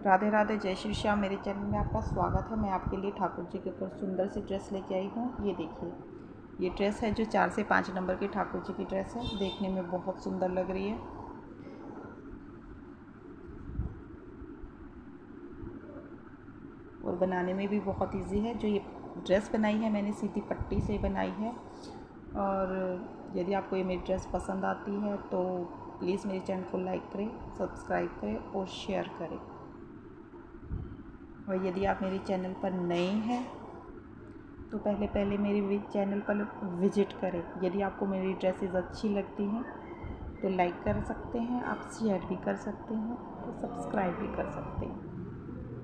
राधे राधे, जय श्री श्याम। मेरे चैनल में आपका स्वागत है। मैं आपके लिए ठाकुर जी के ऊपर सुंदर सी ड्रेस लेके आई हूँ। ये देखिए, ये ड्रेस है जो 4 से 5 नंबर की ठाकुर जी की ड्रेस है। देखने में बहुत सुंदर लग रही है और बनाने में भी बहुत इजी है। जो ये ड्रेस बनाई है मैंने सीधी पट्टी से बनाई है। और यदि आपको ये मेरी ड्रेस पसंद आती है तो प्लीज़ मेरे चैनल को लाइक करें, सब्सक्राइब करें और शेयर करें। और यदि आप मेरे चैनल पर नए हैं तो पहले मेरे चैनल पर विज़िट करें। यदि आपको मेरी ड्रेसेस अच्छी लगती हैं तो लाइक कर सकते हैं, आप शेयर भी कर सकते हैं, तो सब्सक्राइब भी कर सकते हैं।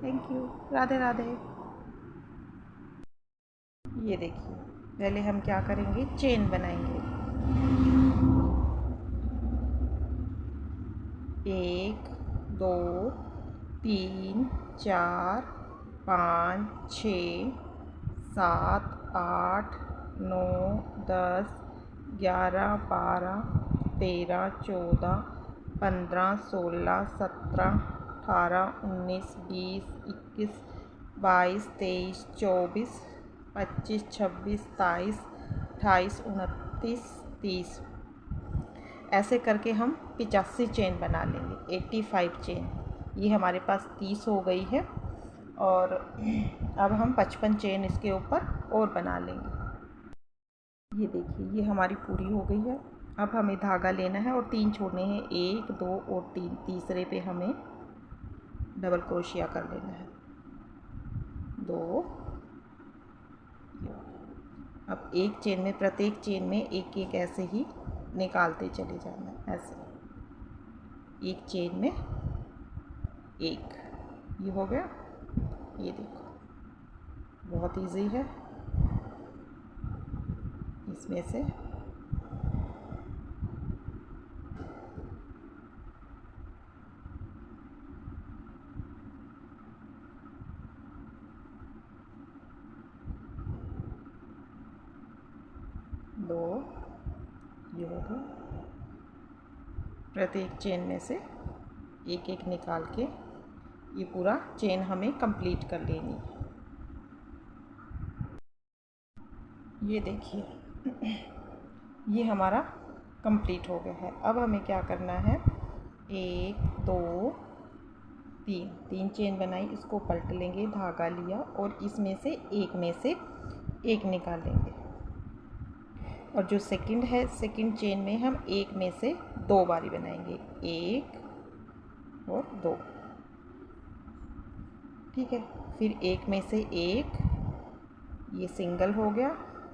Thank you. राधे राधे। ये देखिए, पहले हम क्या करेंगे, चेन बनाएंगे। 1 2 3 4 5 6 7 8 9 10 11 12 13 14 15 16 17 18 19 20 21 22 23 24 25 26 27 28 29 30। ऐसे करके हम 85 चेन बना लेंगे। 85 चेन, ये हमारे पास 30 हो गई है। और अब हम 55 चेन इसके ऊपर और बना लेंगे। ये देखिए, ये हमारी पूरी हो गई है। अब हमें धागा लेना है और 3 छोड़ने हैं, 1 2 और 3। तीसरे पे हमें डबल क्रोशिया कर लेना है, 2। अब एक चेन में, प्रत्येक चेन में एक एक ऐसे ही निकालते चले जाना है। ऐसे एक चेन में एक, ये हो गया। ये देखो, बहुत इजी है। इसमें से दो, ये हो गया। प्रत्येक चेन में से एक एक निकाल के ये पूरा चेन हमें कंप्लीट कर लेनी है। ये देखिए, ये हमारा कंप्लीट हो गया है। अब हमें क्या करना है, 1 2 3, 3 चेन बनाई, इसको पलट लेंगे, धागा लिया और इसमें से एक निकालेंगे। और जो सेकंड है, सेकंड चेन में हम एक में से 2 बारी बनाएंगे, 1 और 2। ठीक है। फिर एक में से एक, ये सिंगल हो गया।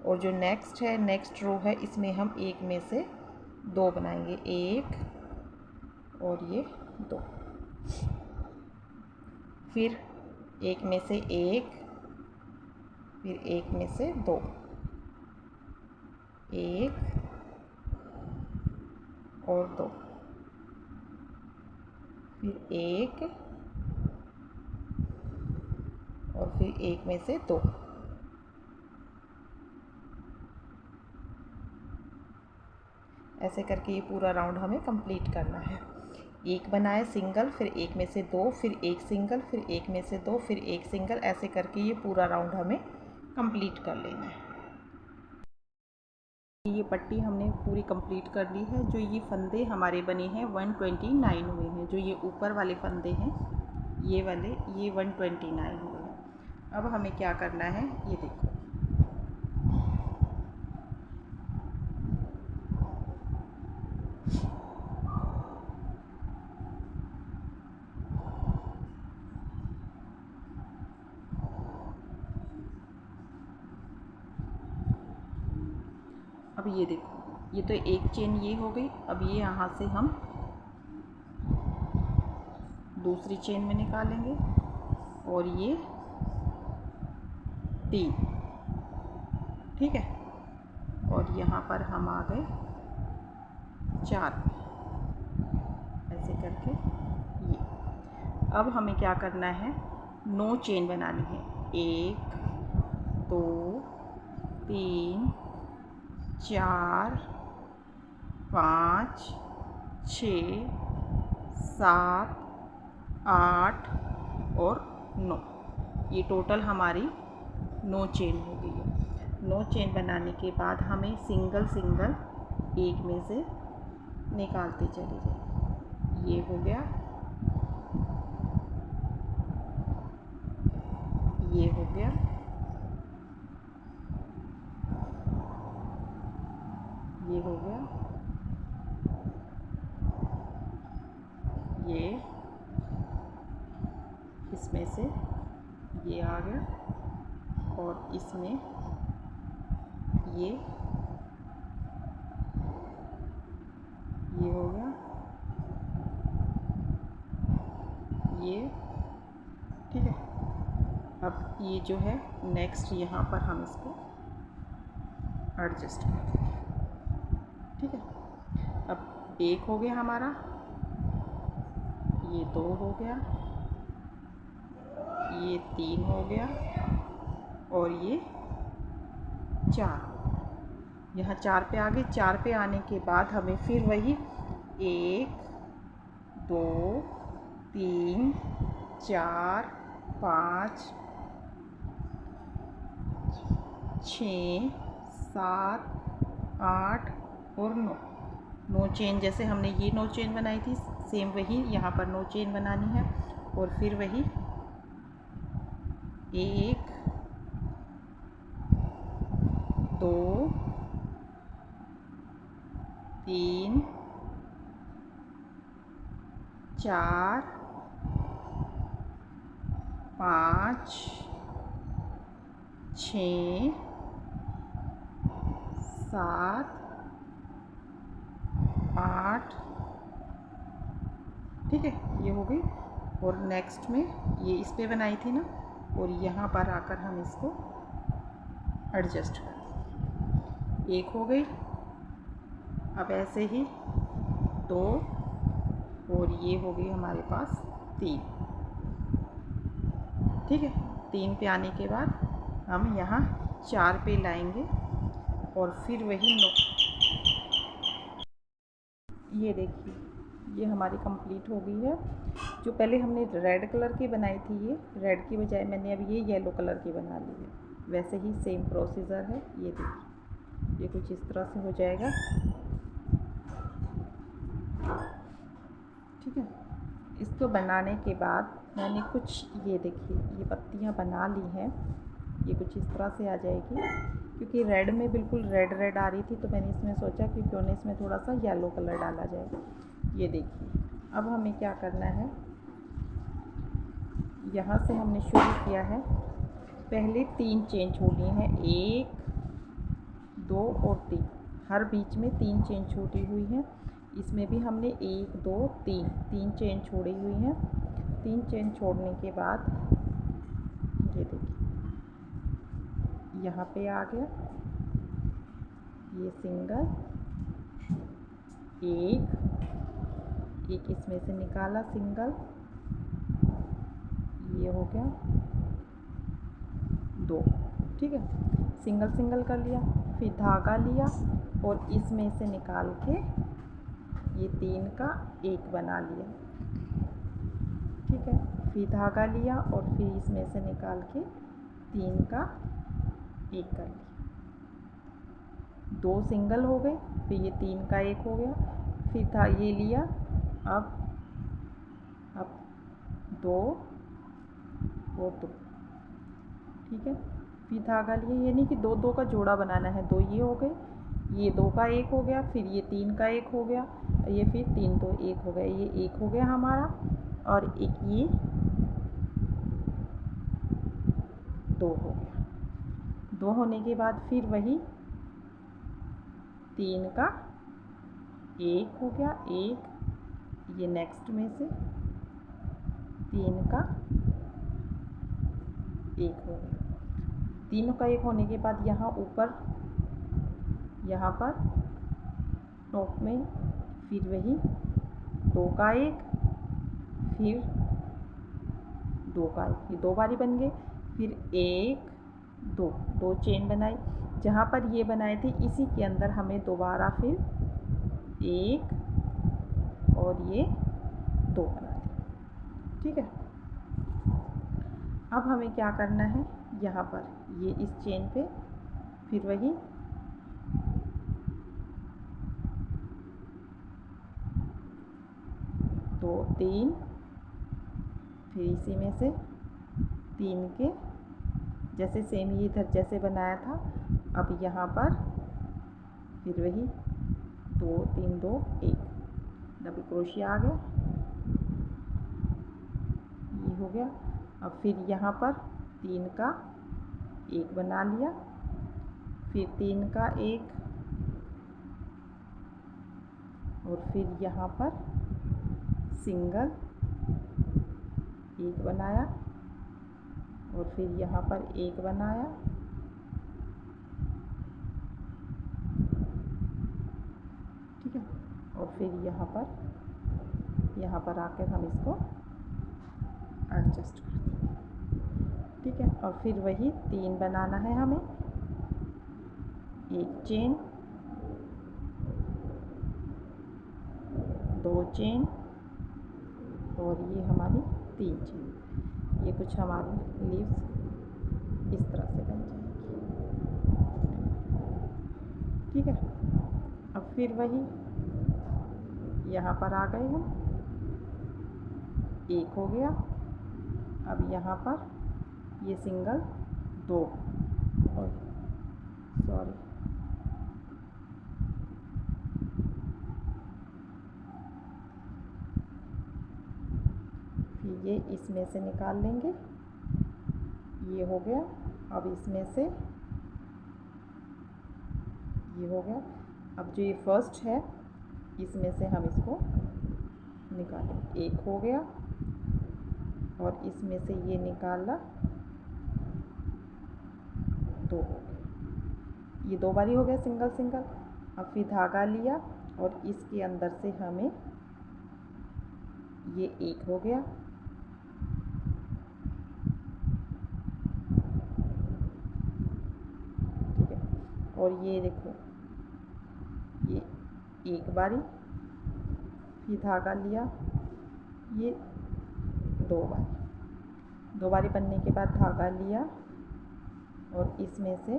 और जो नेक्स्ट है, नेक्स्ट रो है, इसमें हम एक में से 2 बनाएंगे, 1 और ये 2। फिर एक में से एक, फिर एक में से 2, 1 और 2, फिर 1 और फिर एक में से 2। ऐसे करके ये पूरा राउंड हमें कंप्लीट करना है। एक बनाए सिंगल, फिर एक में से 2, फिर एक सिंगल, फिर एक में से 2, फिर एक सिंगल। ऐसे करके ये पूरा राउंड हमें कंप्लीट कर लेना है। ये पट्टी हमने पूरी कंप्लीट कर ली है। जो ये फंदे हमारे बने हैं 129 हुए हैं। जो ये ऊपर वाले फंदे हैं, ये वाले, ये 129 हुए हैं। अब हमें क्या करना है, ये देखो, अब ये देखो, ये तो एक चेन ये हो गई। अब ये यहाँ से हम दूसरी चेन में निकालेंगे और ये 3। ठीक है। और यहाँ पर हम आ गए 4, ऐसे करके ये। अब हमें क्या करना है, 9 चेन बनानी है, 1 2 3 4 5 6 7 8 और 9। ये टोटल हमारी 9 चेन हो गई है। 9 चेन बनाने के बाद हमें सिंगल सिंगल एक में से निकालते चले जाएं। ये हो गया, ये हो गया, ये हो गया, ये इसमें से ये आ गया और इसमें ये हो गया, ये ठीक है। अब ये जो है नेक्स्ट यहाँ पर हम इसको एडजस्ट कर देंगे, ठीक है। अब एक हो गया हमारा, ये 2 हो गया, ये 3 हो गया और ये 4। यहाँ 4 पे आ गए। 4 पे आने के बाद हमें फिर वही 1 2 3 4 5 6 7 8 और 9 चेन। जैसे हमने ये 9 चेन बनाई थी, सेम वही यहाँ पर 9 चेन बनानी है। और फिर वही 1 2 3 4 5 6 7 8, ठीक है, ये हो गई। और नेक्स्ट में ये इस पे बनाई थी ना, और यहाँ पर आकर हम इसको एडजस्ट कर देंगे। 1 हो गई। अब ऐसे ही 2 और ये हो गई हमारे पास 3, ठीक है। 3 पे आने के बाद हम यहाँ 4 पे लाएंगे और फिर वही 9। ये देखिए, ये हमारी कंप्लीट हो गई है। जो पहले हमने रेड कलर की बनाई थी, ये रेड की बजाय मैंने अब ये येलो कलर की बना ली है। वैसे ही सेम प्रोसीजर है। ये देखिए, ये कुछ इस तरह से हो जाएगा, ठीक है। इसको बनाने के बाद मैंने कुछ, ये देखिए, ये पत्तियां बना ली हैं। ये कुछ इस तरह से आ जाएगी, क्योंकि रेड में बिल्कुल रेड रेड आ रही थी, तो मैंने इसमें सोचा कि क्यों नहीं इसमें थोड़ा सा येलो कलर डाला जाए। ये देखिए, अब हमें क्या करना है, यहाँ से हमने शुरू किया है। पहले 3 चेन छोड़नी है, 1 2 और 3। हर बीच में 3 चेन छोड़ी हुई हैं। इसमें भी हमने 1 2 3 चेन छोड़ी हुई हैं। 3 चेन छोड़ने के बाद ये देखिए, यहाँ पे आ गया ये सिंगल, एक इसमें से निकाला सिंगल, ये हो गया 2, ठीक है। सिंगल सिंगल कर लिया, फिर धागा लिया और इसमें से निकाल के ये 3 का 1 बना लिया, ठीक है। फिर धागा लिया और फिर इसमें से निकाल के 3 का 1 कर लिया। 2 सिंगल हो गए, फिर ये 3 का 1 हो गया, फिर था ये लिया। अब 2 और 2, ठीक है। फिर धागा लिया, ये नहीं कि 2 2 का जोड़ा बनाना है। 2 ये हो गए, ये 2 का 1 हो गया, फिर ये 3 का 1 हो गया, ये फिर 3 2 1 हो गया, ये 1 हो गया हमारा। और एक ये 2 हो गया। 2 होने के बाद फिर वही 3 का 1 हो गया, 1, ये नेक्स्ट में से 3 का 1 हो गया। तीनों का 1 होने के बाद यहाँ ऊपर, यहाँ पर टॉप में फिर वही 2 का 1, फिर 2 का 1, ये 2 बारी बन गए। फिर 1 2 चेन बनाई। जहाँ पर ये बनाए थे इसी के अंदर हमें दोबारा फिर 1 और ये 2 बना दिए, ठीक है। अब हमें क्या करना है, यहाँ पर ये इस चेन पे फिर वही 2 3, फिर इसी में से 3 के जैसे सेम ये इधर जैसे बनाया था, अब यहाँ पर फिर वही 2 3 2 1 डबल क्रोशिया आ गया, ये हो गया। अब फिर यहाँ पर 3 का 1 बना लिया, फिर 3 का 1 और फिर यहाँ पर सिंगल 1 बनाया और फिर यहाँ पर 1 बनाया, ठीक है। और फिर यहाँ पर आकर हम इसको एडजस्ट कर देंगे, ठीक है। और फिर वही 3 बनाना है हमें, 1 चेन 2 चेन और ये हमारी 3 चेन। ये कुछ हमारी लीव्स इस तरह से बन जाएगी, ठीक है। अब फिर वही यहाँ पर आ गए हम, 1 हो गया। अब यहाँ पर ये सिंगल 2 और सॉरी फिर ये इसमें से निकाल लेंगे, ये हो गया। अब इसमें से ये हो गया। अब जो ये फर्स्ट है इसमें से हम इसको निकालें, 1 हो गया और इसमें से ये निकाला 2 हो गया, ये 2 बारी हो गया सिंगल सिंगल। अब फिर धागा लिया और इसके अंदर से हमें ये 1 हो गया, ठीक है। और ये देखो ये 1 बारी, फिर धागा लिया, ये 2 बारी बनने के बाद धागा लिया और इसमें से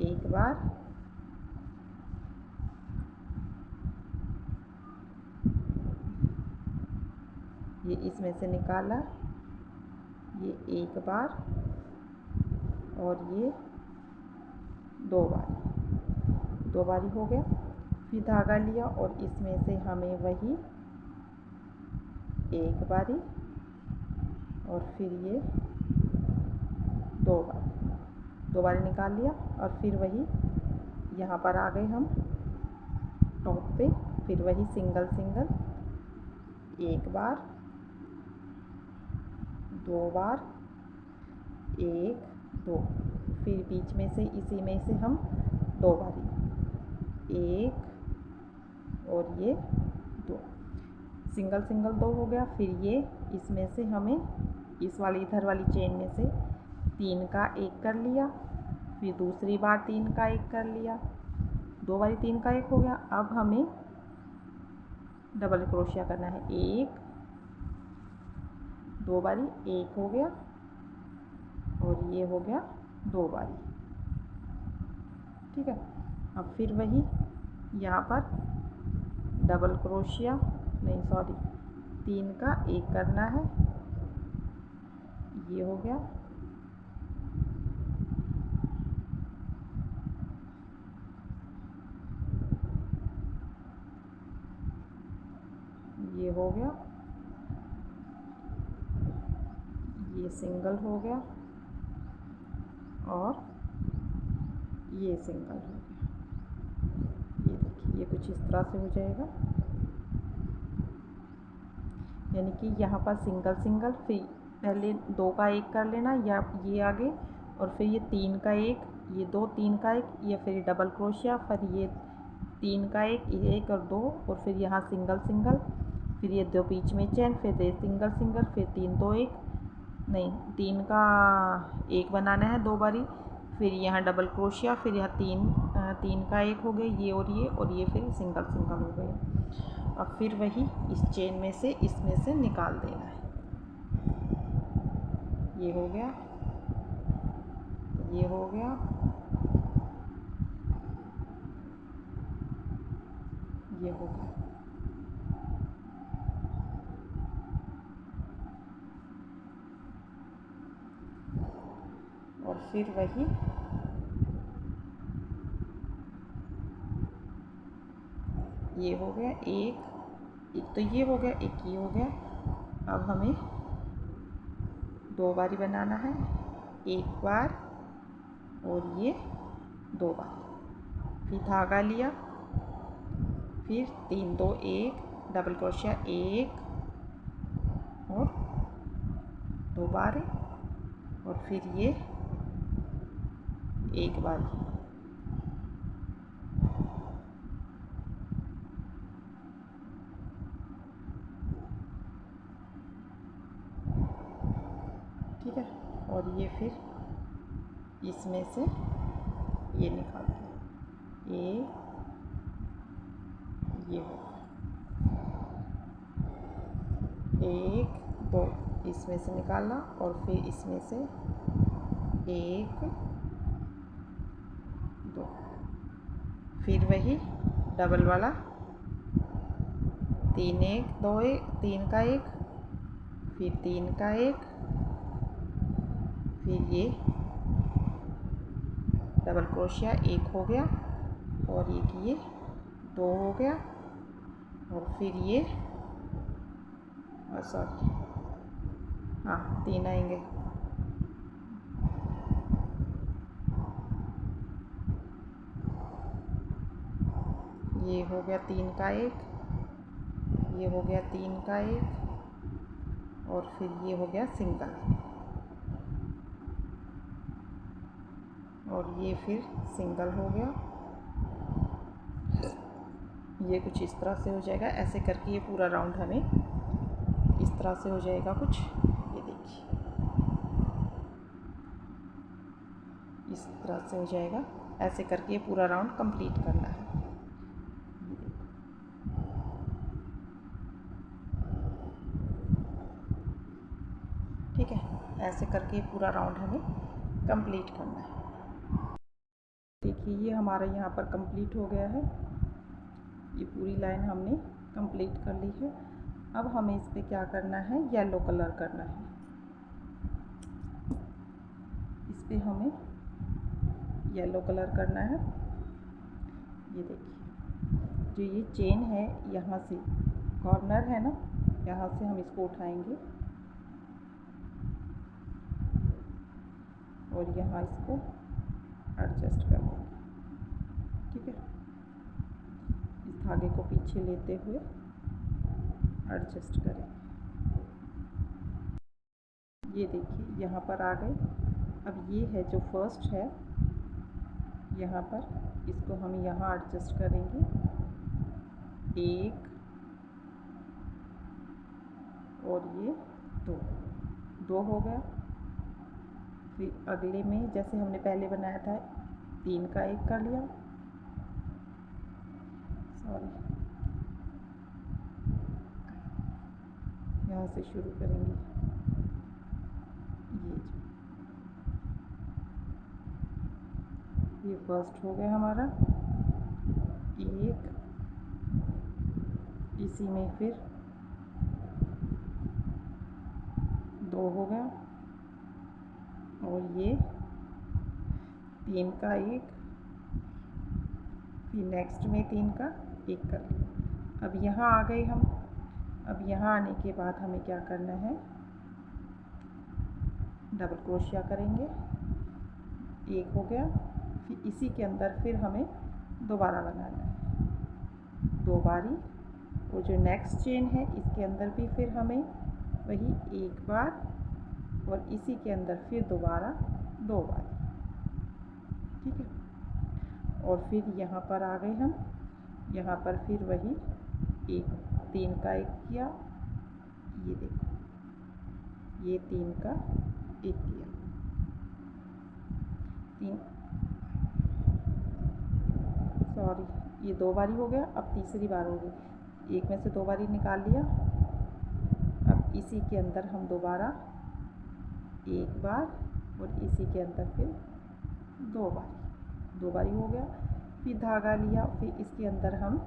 1 बार, ये इसमें से निकाला, ये 1 बार और ये 2 बारी हो गया। फिर धागा लिया और इसमें से हमें वही 1 बारी और फिर ये 2 बारी निकाल लिया। और फिर वही यहाँ पर आ गए हम टॉप पे, फिर वही सिंगल सिंगल 1 बार 2 बार 1 2, फिर बीच में से इसी में से हम 2 बारी, 1 और ये 2 सिंगल सिंगल 2 हो गया। फिर ये इसमें से हमें इस वाली इधर वाली चेन में से 3 का 1 कर लिया, फिर दूसरी बार 3 का 1 कर लिया, 2 बारी 3 का 1 हो गया। अब हमें डबल क्रोशिया करना है, 1 2 बारी 1 हो गया और ये हो गया 2 बारी, ठीक है। अब फिर वही यहाँ पर डबल क्रोशिया नहीं सॉरी 3 का 1 करना है, ये हो गया। ये हो गया, ये सिंगल हो गया और ये सिंगल हो गया। ये देखिए ये कुछ इस तरह से हो जाएगा, यानी कि यहाँ पर सिंगल सिंगल, फिर पहले 2 का 1 कर लेना या ये आगे, और फिर ये 3 का 1, ये 2 3 का 1, ये फिर डबल क्रोशिया, फिर ये 3 का 1 ये 1 और 2, और फिर यहाँ सिंगल सिंगल, फिर ये 2 बीच में चेन, फिर ये सिंगल सिंगल, फिर 3 2 1 नहीं 3 का 1 बनाना है 2 बारी, फिर यहाँ डबल क्रोशिया, फिर यहाँ 3 का 1 हो गए ये और ये फिर सिंगल सिंगल हो गए। अब फिर वही इस चेन में से इसमें से निकाल देना है, ये हो गया, ये हो गया, ये हो गया। और फिर वही ये हो गया, एक तो ये हो गया, एक ये हो गया। अब हमें 2 बारी बनाना है, एक बार और ये 2 बार। फिर धागा लिया, फिर 3 2 1 डबल क्रोशिया, 1 और 2 बार, और फिर ये 1 बार। ठीक है, और ये फिर इसमें से ये निकाल दिया, ये हो 1 2, इसमें से निकाला, और फिर इसमें से 1 2, फिर वही डबल वाला 3 1 2 1, 3 का 1, फिर 3 का 1, फिर ये डबल क्रोशिया 1 हो गया, और ये 2 हो गया, और फिर ये सॉरी हाँ 3 आएंगे, ये हो गया 3 का 1, ये हो गया 3 का 1, और फिर ये हो गया सिंगल, और ये फिर सिंगल हो गया। ये कुछ इस तरह से हो जाएगा, ऐसे करके ये पूरा राउंड हमें इस तरह से हो जाएगा कुछ। ये देखिए इस तरह से हो जाएगा, ऐसे करके ये पूरा राउंड कंप्लीट करना है। ठीक है, ऐसे करके पूरा राउंड हमें कंप्लीट करना है। देखिए ये हमारा यहाँ पर कंप्लीट हो गया है, ये पूरी लाइन हमने कंप्लीट कर ली है। अब हमें इस पे क्या करना है, येलो कलर करना है। इस पे हमें येलो कलर करना है। ये देखिए जो ये चेन है, यहाँ से कॉर्नर है ना, यहाँ से हम इसको उठाएंगे और यहाँ इसको एडजस्ट कर देंगे। ठीक है, इस धागे को पीछे लेते हुए एडजस्ट करें। ये देखिए यहाँ पर आ गए। अब ये है जो फर्स्ट है, यहाँ पर इसको हम यहाँ एडजस्ट करेंगे, 1 और ये 2 हो गया। फिर अगले में जैसे हमने पहले बनाया था, 3 का 1 कर लिया, सॉरी यहाँ से शुरू करेंगे। ये फर्स्ट हो गया हमारा 1, इसी में फिर 2 हो गया, और ये 3 का 1, फिर नेक्स्ट में 3 का 1 कर लिया। अब यहाँ आ गए हम। अब यहाँ आने के बाद हमें क्या करना है, डबल क्रोशिया करेंगे, 1 हो गया। फिर इसी के अंदर फिर हमें दोबारा लगाना है 2 बारी, और जो नेक्स्ट चेन है इसके अंदर भी फिर हमें वही 1 बार, और इसी के अंदर फिर दोबारा 2 बार। ठीक है, और फिर यहाँ पर आ गए हम। यहाँ पर फिर वही 3 का 1 किया, ये देखो ये 3 का 1 किया, 3 सॉरी ये 2 बारी हो गया। अब तीसरी बार हो गई, 1 में से 2 बारी निकाल लिया। अब इसी के अंदर हम दोबारा एक बार और इसी के अंदर फिर दो बारी हो गया। फिर धागा लिया, फिर इसके अंदर हम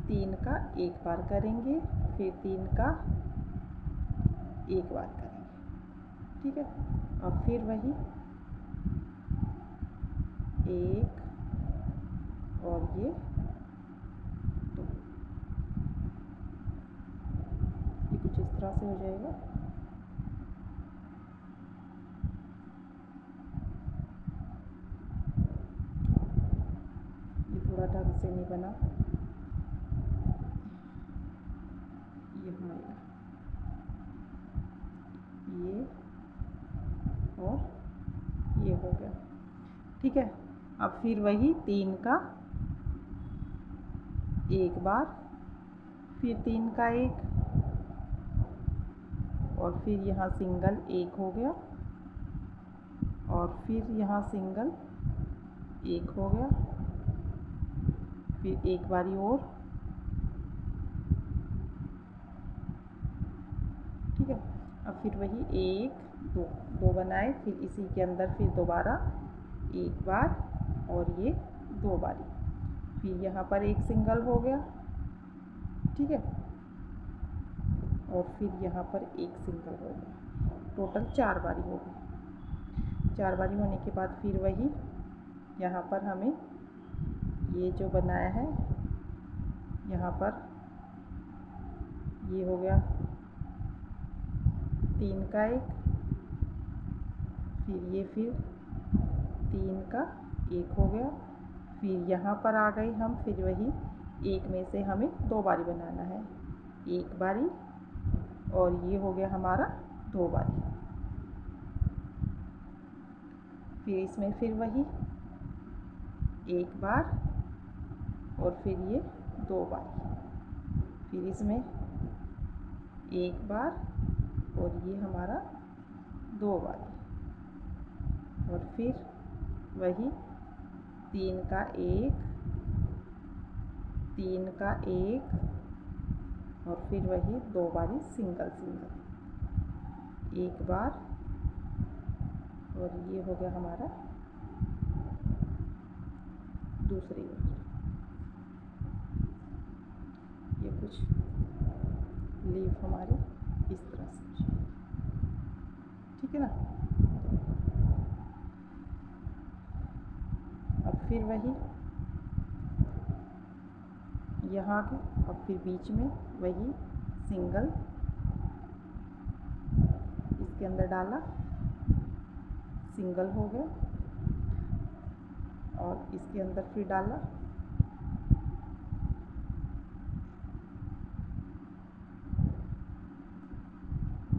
3 का एक बार करेंगे, फिर 3 का एक बार करेंगे। ठीक है, अब फिर वही 1 और ये 2, ये कुछ इस तरह से हो जाएगा। ये थोड़ा ढंग से नहीं बना, यहाँ ये और ये हो गया। ठीक है, अब फिर वही 3 का एक बार, फिर 3 का एक, और फिर यहाँ सिंगल एक हो गया, और फिर यहाँ सिंगल एक हो गया, फिर एक बारी और। ठीक है, अब फिर वही 1 2 बनाए, फिर इसी के अंदर फिर दोबारा एक बार और ये 2 बारी, फिर यहाँ पर एक सिंगल हो गया। ठीक है, और फिर यहाँ पर एक सिंगल हो गया, टोटल 4 बारी हो गई। 4 बारी होने के बाद फिर वही यहाँ पर हमें ये जो बनाया है, यहाँ पर ये हो गया 3 का एक, फिर 3 का एक हो गया, फिर यहाँ पर आ गए हम, फिर वही एक में से हमें 2 बारी बनाना है, एक बारी और ये हो गया हमारा 2 बारी। फिर इसमें फिर वही एक बार और फिर ये 2 बारी, फिर इसमें एक बार और ये हमारा 2 बारी, और फिर वही 3 का एक, 3 का एक, और फिर वही 2 बारी सिंगल, एक बार, और ये हो गया हमारा दूसरी बार। ये कुछ लीफ हमारे इस तरह से, ठीक है ना। अब फिर वही यहाँ के, अब फिर बीच में वही सिंगल इसके अंदर डाला, सिंगल हो गया, और इसके अंदर फिर डाला,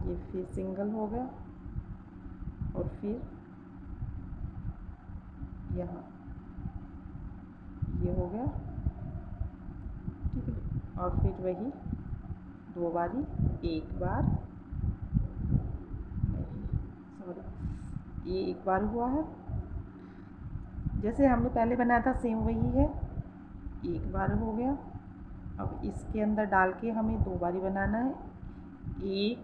ये फिर सिंगल हो गया, और फिर यहाँ ये हो गया। ठीक है, और फिर वही 2 बारी, एक बार, सॉरी ये एक बार हुआ है, जैसे हमने पहले बनाया था सेम वही है, एक बार हो गया। अब इसके अंदर डाल के हमें 2 बारी बनाना है, एक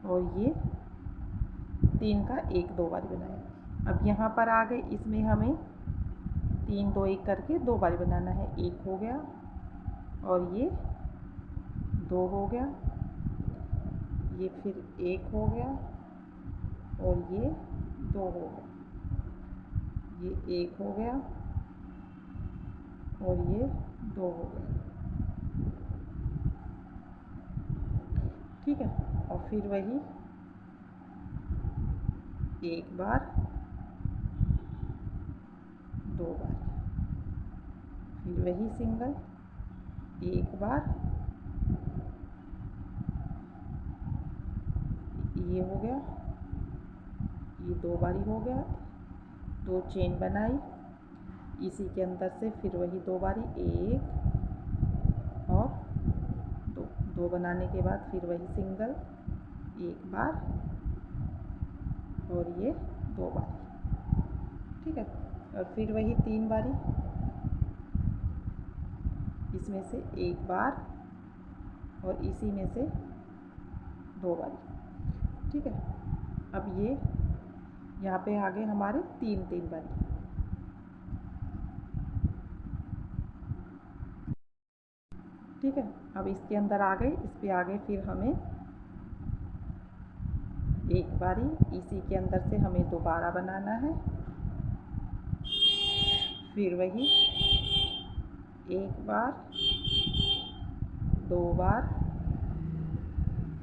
और ये 3 का एक 2 बारी बनाया। अब यहाँ पर आ गए, इसमें हमें 3 2 1 करके 2 बारी बनाना है, एक हो गया और ये 2 हो गया, ये फिर एक हो गया और ये 2 हो गया, ये एक हो गया और ये 2 हो गया। ठीक है, और फिर वही एक बार, 2 बार, फिर वही सिंगल, एक बार, ये हो गया, ये 2 बारी हो गया, 2 चेन बनाई, इसी के अंदर से फिर वही 2 बारी, एक और 2 बनाने के बाद फिर वही सिंगल, एक बार और ये 2 बारी। ठीक है, और फिर वही 3 बारी, इसमें से एक बार और इसी में से 2 बारी। ठीक है, अब ये यहाँ पे आ गए हमारे 3 बारी। ठीक है, अब इसके अंदर आ गए, इस पे आ गए, फिर हमें एक बारी, इसी के अंदर से हमें दोबारा बनाना है, फिर वही एक बार, 2 बार,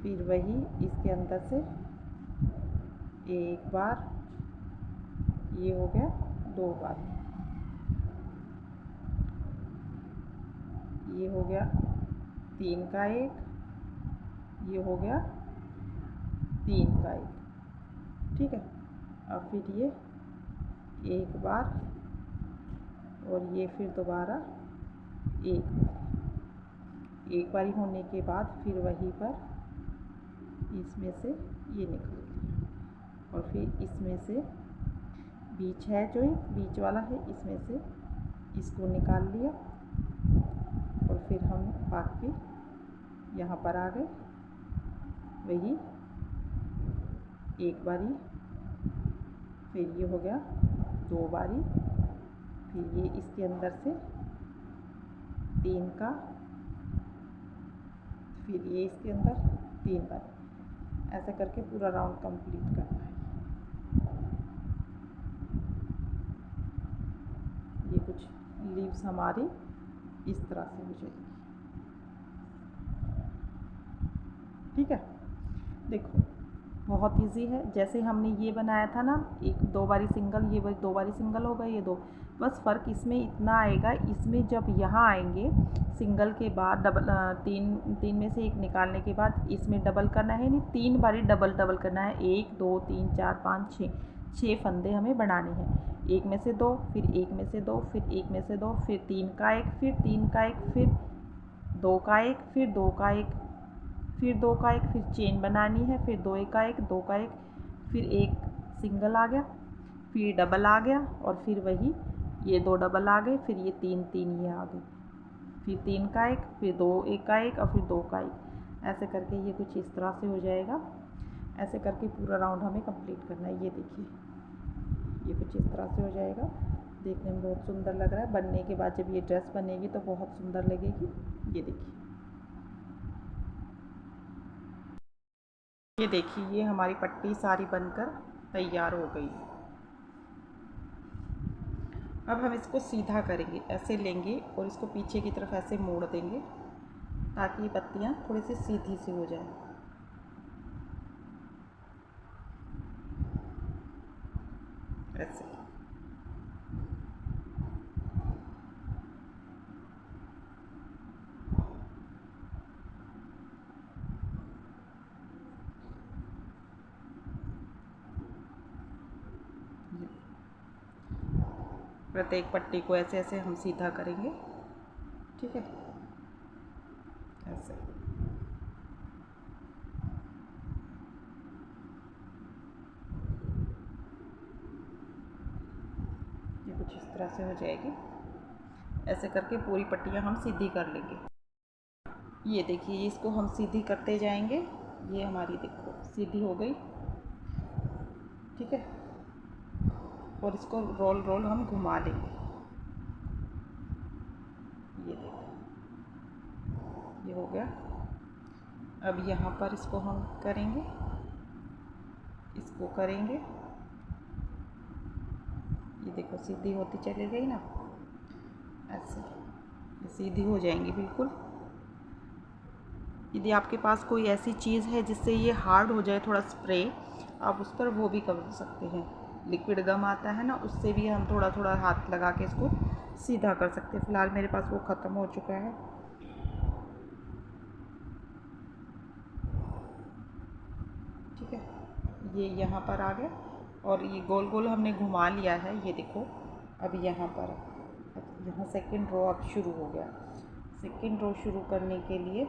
फिर वही इसके अंदर से एक बार, ये हो गया 2 बार, ये हो गया 3 का 1, ये हो गया 3 का 1। ठीक है, अब फिर ये एक बार और ये फिर दोबारा एक बारी होने के बाद फिर वहीं पर इसमें से ये निकाल लिया, और फिर इसमें से बीच है, जो बीच वाला है, इसमें से इसको निकाल लिया, और फिर हम बाकी यहाँ पर आ गए, वही एक बारी, फिर ये हो गया 2 बारी, फिर ये इसके अंदर से 3 का, फिर ये इसके अंदर 3 बारी, ऐसा करके पूरा राउंड कंप्लीट करना है। ये कुछ लीव्स हमारी इस तरह से हो जाएगी। ठीक है, देखो बहुत इजी है। जैसे हमने ये बनाया था ना, 1-2 बारी सिंगल, ये 2 बारी सिंगल होगा, ये 2, बस फ़र्क इसमें इतना आएगा, इसमें जब यहाँ आएंगे सिंगल के बाद डबल, तीन में से एक निकालने के बाद इसमें डबल करना है, नहीं 3 बारी डबल करना है, 1 2 3 4 5 6 फंदे हमें बनाने हैं। एक में से 2, फिर एक में से 2, फिर एक में से 2, फिर 3 का 1, फिर 3 का 1, फिर 2 का 1, फिर 2 का 1, फिर 2 का 1, फिर चेन बनानी है, फिर 2 का 1, 2 का 1, फिर एक सिंगल आ गया, फिर डबल आ गया, और फिर वही ये 2 डबल आ गए, फिर ये 3 ये आ गए, फिर 3 का 1, फिर 2 1 का 1, और फिर 2 का 1, ऐसे करके ये कुछ इस तरह से हो जाएगा। ऐसे करके पूरा राउंड हमें कंप्लीट करना है। ये देखिए, ये कुछ इस तरह से हो जाएगा। देखने में बहुत सुंदर लग रहा है। बनने के बाद जब ये ड्रेस बनेगी तो बहुत सुंदर लगेगी। ये देखिए, ये देखिए, ये हमारी पट्टी सारी बनकर तैयार हो गई। अब हम इसको सीधा करेंगे, ऐसे लेंगे और इसको पीछे की तरफ ऐसे मोड़ देंगे ताकि ये पत्तियाँ थोड़ी सी सीधी सी हो जाए। ऐसे प्रत्येक पट्टी को ऐसे ऐसे हम सीधा करेंगे। ठीक है, ऐसे। ये कुछ इस तरह से हो जाएगी। ऐसे करके पूरी पट्टियाँ हम सीधी कर लेंगे। ये देखिए, इसको हम सीधी करते जाएंगे। ये हमारी देखो सीधी हो गई। ठीक है, और इसको रोल रोल हम घुमा लेंगे। ये देखो, ये हो गया। अब यहाँ पर इसको हम करेंगे, इसको करेंगे। ये देखो सीधी होती चली गई ना, ऐसे ये सीधी हो जाएंगी बिल्कुल। यदि आपके पास कोई ऐसी चीज़ है जिससे ये हार्ड हो जाए, थोड़ा स्प्रे, आप उस पर वो भी कर सकते हैं। लिक्विड गम आता है ना, उससे भी हम थोड़ा थोड़ा हाथ लगा के इसको सीधा कर सकते हैं। फ़िलहाल मेरे पास वो ख़त्म हो चुका है। ठीक है, ये यहाँ पर आ गया, और ये गोल गोल हमने घुमा लिया है। ये देखो, अब यहाँ पर, यहाँ सेकंड रो अब शुरू हो गया। सेकंड रो शुरू करने के लिए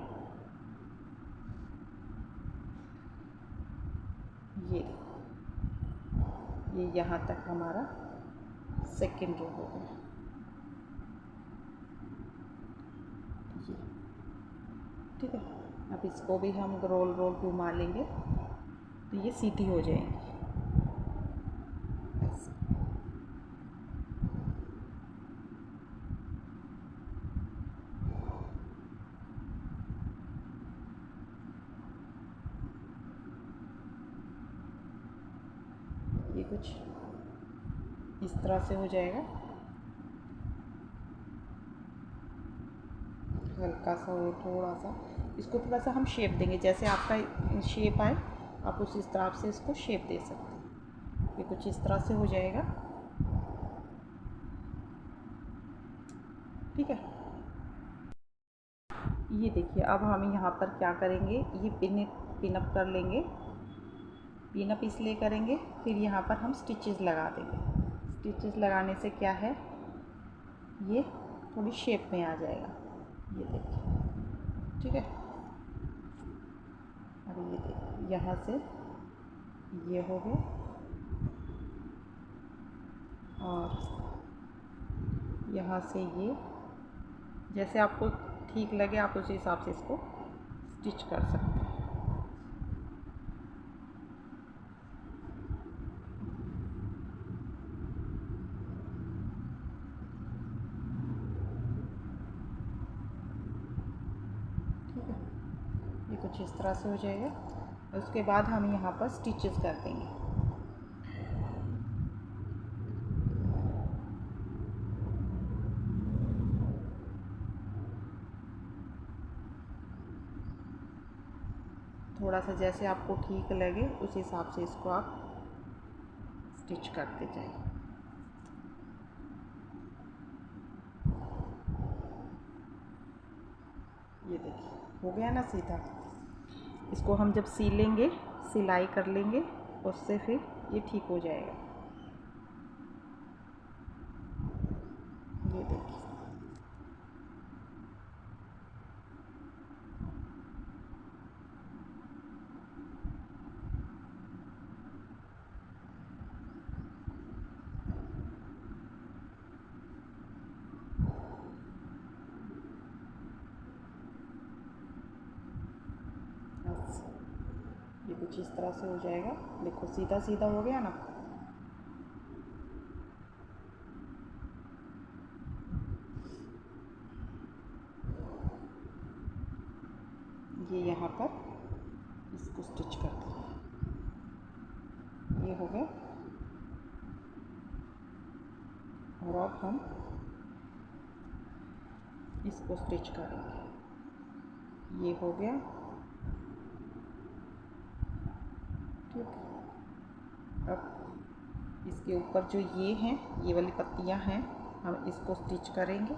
ये यहाँ तक हमारा सेकंड रो हो गया। ये ठीक है, अब इसको भी हम रोल रोल घुमा लेंगे तो ये सीधी हो जाएंगी ऐसे। ये कुछ इस तरह से हो जाएगा, हल्का सा और थोड़ा सा इसको थोड़ा सा हम शेप देंगे, जैसे आपका शेप आए आप उस इस तरह से इसको शेप दे सकते हैं। ये कुछ इस तरह से हो जाएगा, ठीक है। ये देखिए अब हम यहाँ पर क्या करेंगे, ये पिन अप कर लेंगे, पिन अप इसलिए करेंगे, फिर यहाँ पर हम स्टिचेस लगा देंगे। स्टिचेस लगाने से क्या है, ये थोड़ी शेप में आ जाएगा, ये देखिए, ठीक है। अब ये देखिए यहाँ से ये हो गया, और यहाँ से ये जैसे आपको ठीक लगे आप उस हिसाब से इसको स्टिच कर सकते हैं। ठीक है, ये कुछ इस तरह से हो जाएगा। उसके बाद हम यहाँ पर स्टिचेस कर देंगे। थोड़ा सा जैसे आपको ठीक लगे उस हिसाब से इसको आप स्टिच करते जाइए। ये देखिए हो गया ना सीधा। इसको हम जब सीलेंगे, सिलाई कर लेंगे, उससे फिर ये ठीक हो जाएगा। ये देखिए ये कुछ इस तरह से हो जाएगा। देखो सीधा सीधा हो गया ना। ये यहाँ पर इसको स्टिच कर देंगे, ये हो गया। और अब हम इसको स्टिच करेंगे, ये हो गया, ठीक। अब इसके ऊपर जो ये हैं, ये वाली पत्तियां हैं, हम इसको स्टिच करेंगे।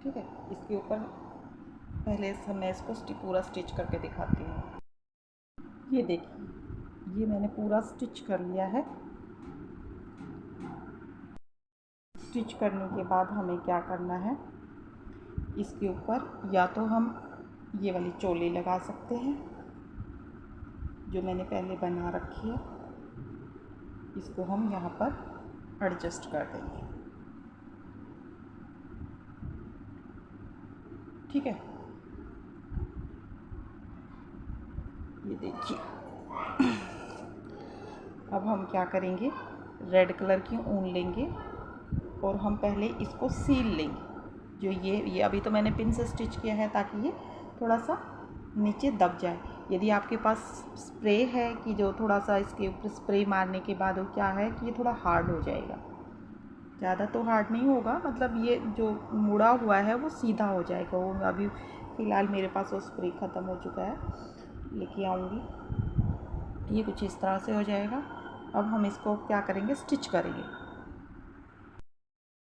ठीक है, इसके ऊपर पहले से मैं इसको पूरा स्टिच करके दिखाती हूँ। ये देखिए, ये मैंने पूरा स्टिच कर लिया है। स्टिच करने के बाद हमें क्या करना है, इसके ऊपर या तो हम ये वाली चोली लगा सकते हैं जो मैंने पहले बना रखी है, इसको हम यहाँ पर एडजस्ट कर देंगे, ठीक है। ये देखिए अब हम क्या करेंगे, रेड कलर की ऊन लेंगे और हम पहले इसको सील लेंगे। जो ये अभी तो मैंने पिन से स्टिच किया है ताकि ये थोड़ा सा नीचे दब जाए। यदि आपके पास स्प्रे है कि जो थोड़ा सा इसके ऊपर स्प्रे मारने के बाद वो क्या है कि ये थोड़ा हार्ड हो जाएगा, ज़्यादा तो हार्ड नहीं होगा, मतलब ये जो मुड़ा हुआ है वो सीधा हो जाएगा। वो अभी फ़िलहाल मेरे पास वो स्प्रे ख़त्म हो चुका है, लेके आऊँगी। ये कुछ इस तरह से हो जाएगा। अब हम इसको क्या करेंगे, स्टिच करेंगे।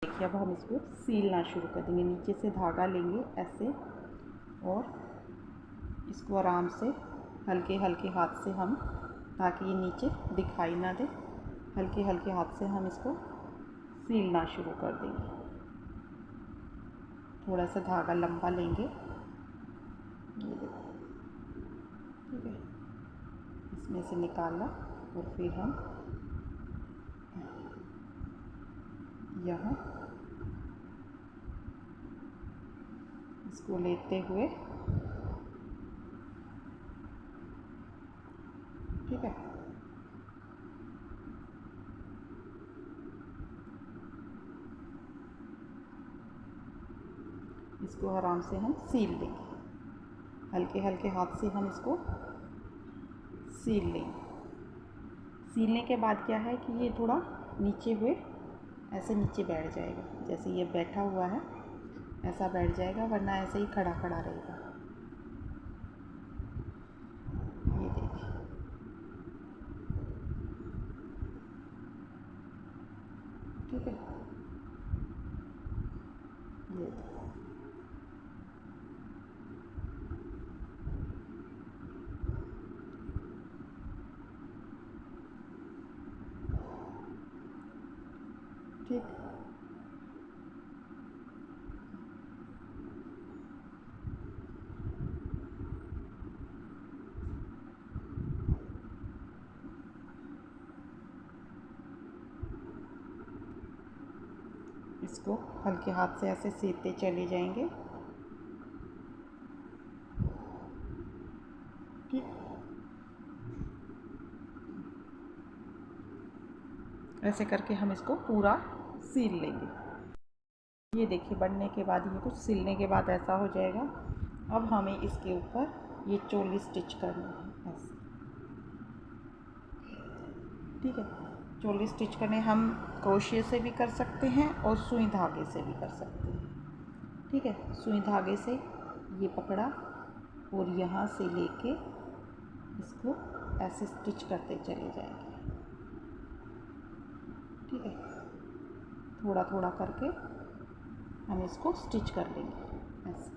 देखिए अब हम इसको सीलना शुरू कर देंगे। नीचे से धागा लेंगे ऐसे और इसको आराम से हल्के हल्के हाथ से हम, ताकि ये नीचे दिखाई ना दे, हल्के हल्के हाथ से हम इसको सीलना शुरू कर देंगे। थोड़ा सा धागा लंबा लेंगे, ये देखो, ठीक है। इसमें से निकाला और फिर हम यहाँ इसको लेते हुए, ठीक है। इसको आराम से हम सील लेंगे, हल्के हल्के हाथ से हम इसको सील लेंगे। सीलने के बाद क्या है कि ये थोड़ा नीचे हुए ऐसे नीचे बैठ जाएगा, जैसे ये बैठा हुआ है ऐसा बैठ जाएगा, वरना ऐसे ही खड़ा खड़ा रहेगा। ये देखिए, ठीक है। ये देखिए, ठीक। इसको हल्के हाथ से ऐसे सीते चले जाएंगे, ठीक। ऐसे करके हम इसको पूरा सील लेंगे। ये देखिए, बनने के बाद ये कुछ सिलने के बाद ऐसा हो जाएगा। अब हमें इसके ऊपर ये चोली स्टिच करनी है ऐसे, ठीक है। चोली स्टिच करने हम क्रोशिया से भी कर सकते हैं और सुई धागे से भी कर सकते हैं, ठीक है। सुई धागे से ये पकड़ा और यहाँ से लेके इसको ऐसे स्टिच करते चले जाएंगे, ठीक है। थोड़ा थोड़ा करके हम इसको स्टिच कर लेंगे ऐसे।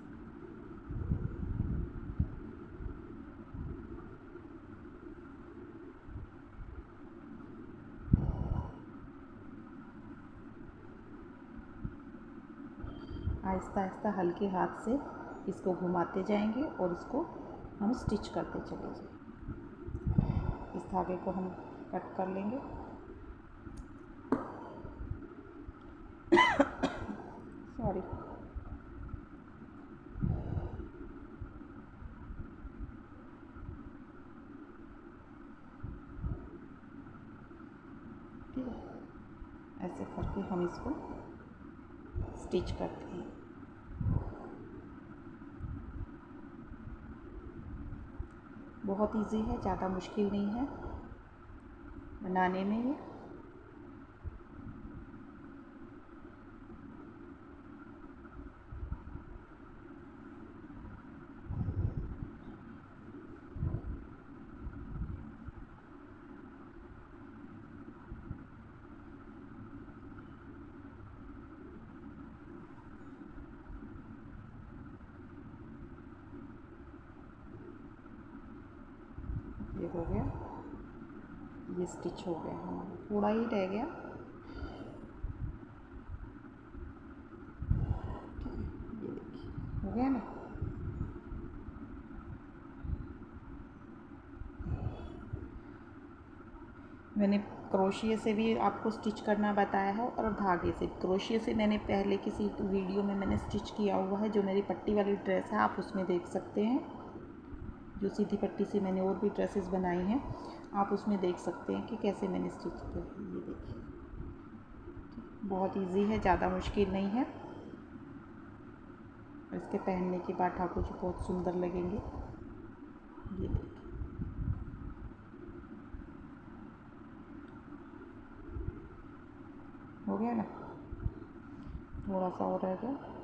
आहिस्ता आहिस्ता हल्के हाथ से इसको घुमाते जाएंगे और इसको हम स्टिच करते चले जाएंगे। इस धागे को हम कट कर लेंगे। सॉरी, ठीक है। ऐसे करके हम इसको स्टिच करते हैं। बहुत इजी है, ज़्यादा मुश्किल नहीं है बनाने में ये। ये हो गया, ये स्टिच हो गया हमारा, थोड़ा ही रह गया, ये देखिए हो गया ना। मैंने क्रोशिया से भी आपको स्टिच करना बताया है और धागे से। क्रोशिया से मैंने पहले किसी वीडियो में मैंने स्टिच किया हुआ है, जो मेरी पट्टी वाली ड्रेस है, आप उसमें देख सकते हैं। जो सीधी पट्टी से मैंने और भी ड्रेसेस बनाई हैं, आप उसमें देख सकते हैं कि कैसे मैंने स्टिच किया है। ये देखिए, बहुत इजी है, ज़्यादा मुश्किल नहीं है। इसके पहनने के बाद ठाकुर जी बहुत सुंदर लगेंगे। ये देखिए, हो गया ना, थोड़ा सा और रह गया।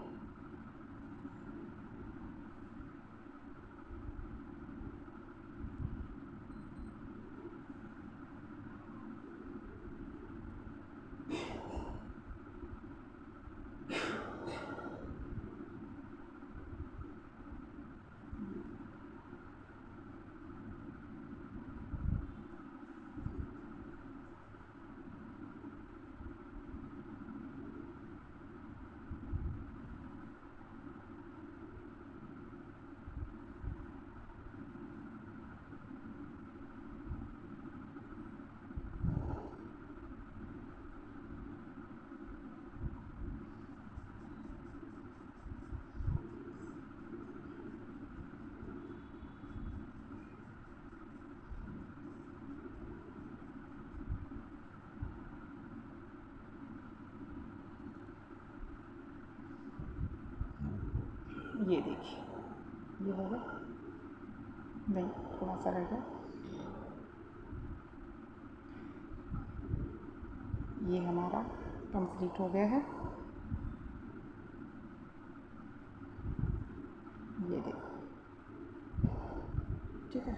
ये देखिए, ये हो गया, नहीं थोड़ा सा रह गया। ये हमारा कंप्लीट हो गया है। ये देखिए, ठीक है।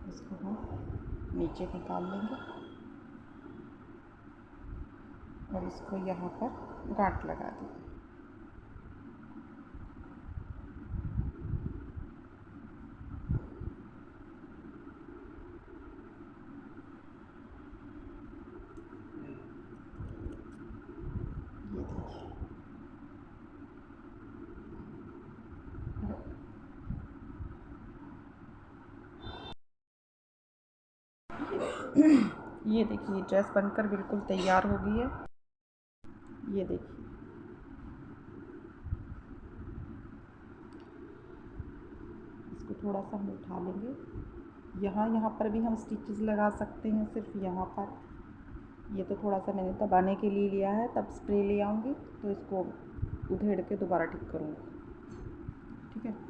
इसको हम नीचे निकाल लेंगे और इसको यहाँ पर गांठ लगा देंगे। ये देखिए, ड्रेस बनकर बिल्कुल तैयार हो गई है। ये देखिए, इसको थोड़ा सा हम उठा लेंगे। यहाँ पर भी हम स्टिचेस लगा सकते हैं, सिर्फ यहाँ पर। ये तो थोड़ा सा मैंने दबाने के लिए लिया है, तब स्प्रे ले आऊँगी तो इसको उधेड़ के दोबारा ठीक करूँगी, ठीक है।